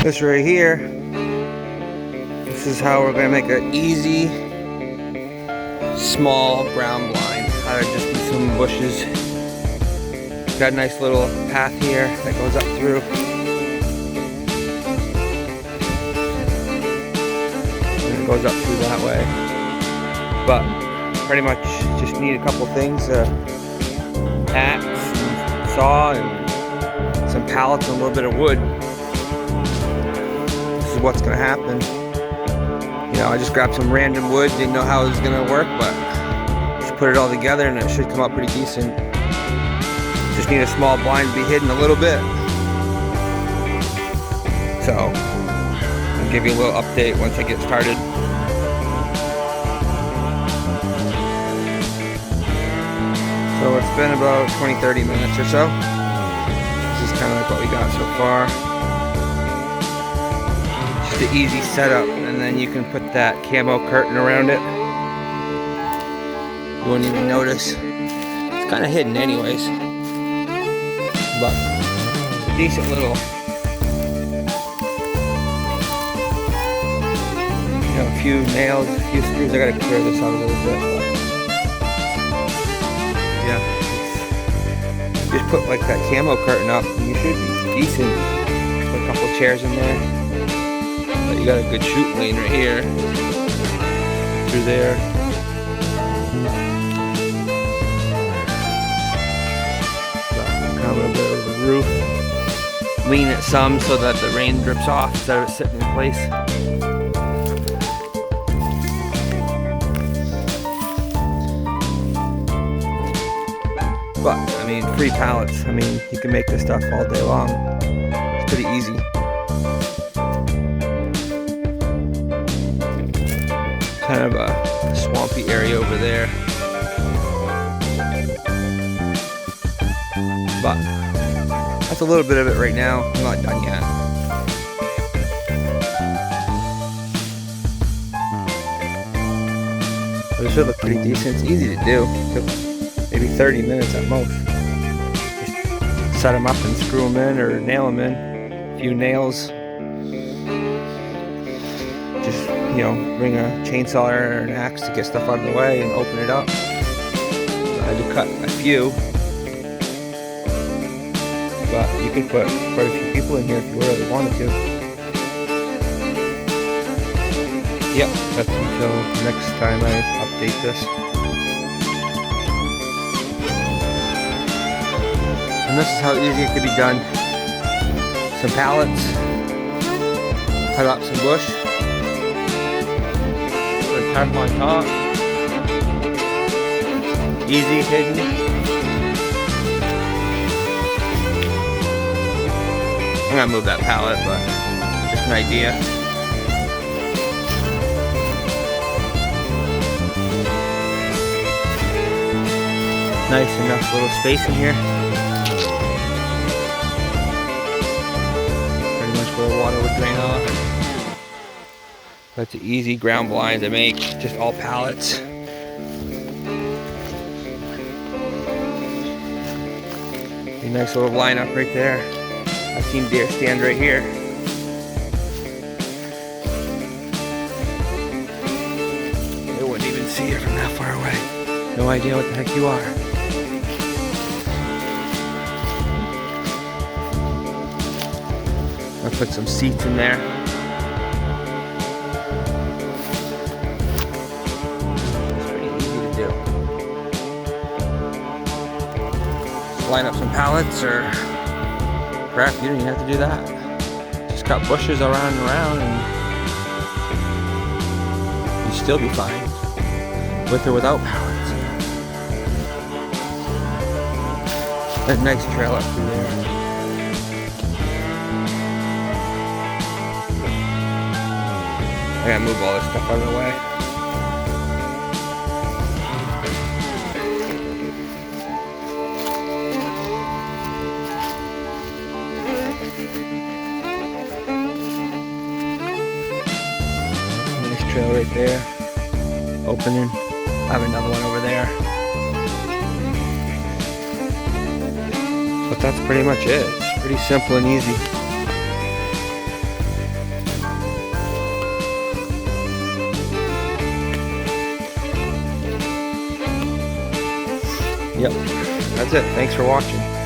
this right here, this is how we're gonna make an easy, small ground blind. Out of just some bushes. Got a nice little path here that goes up through. And it goes up through that way. But pretty much just need a couple things, axe, and saw, and some pallets and a little bit of wood. This is what's gonna happen. You know, I just grabbed some random wood, didn't know how it was gonna work, but just put it all together and it should come out pretty decent. Just need a small blind to be hidden a little bit. So, I'll give you a little update once I get started. So it's been about 20-30 minutes or so. This is kind of like what we got so far. Just an easy setup, and then you can put that camo curtain around it. You won't even notice. It's kind of hidden anyways. But decent little, you know, a few nails, a few screws. I gotta clear this out a little bit. Yeah, just put like that camo curtain up and you should be decent. Put a couple chairs in there. But you got a good shoot lane right here. Through there. Kind of a bit of the roof. Lean it some so that the rain drips off instead of it sitting in place. But, I mean, free pallets. I mean, you can make this stuff all day long. It's pretty easy. Kind of a swampy area over there. But, that's a little bit of it right now. I'm not done yet. But it should look pretty decent. It's easy to do. Maybe 30 minutes at most. Just set them up and screw them in or nail them in. A few nails. Just, you know, bring a chainsaw or an axe to get stuff out of the way and open it up. I had to cut a few. But you could put quite a few people in here if you really wanted to. Yep, that's until next time I update this. And this is how easy it could be done. Some pallets, cut up some bush, put a tarp on top, easy hidden. I'm gonna move that pallet, but just an idea. Nice enough little space in here. Where the water would drain off. That's an easy ground blind to make, just all pallets. A nice little lineup right there. I've seen deer stand right here. They wouldn't even see it from that far away. No idea what the heck you are. I'll put some seats in there. It's pretty easy to do. Just line up some pallets or crap, you don't even have to do that. Just cut bushes around and around and you'd still be fine. With or without pallets. That nice trail up through there. I gotta move all this stuff out of the way. Nice trail right there. Opening. I have another one over there. But that's pretty much it. It's pretty simple and easy. Yep. That's it. Thanks for watching.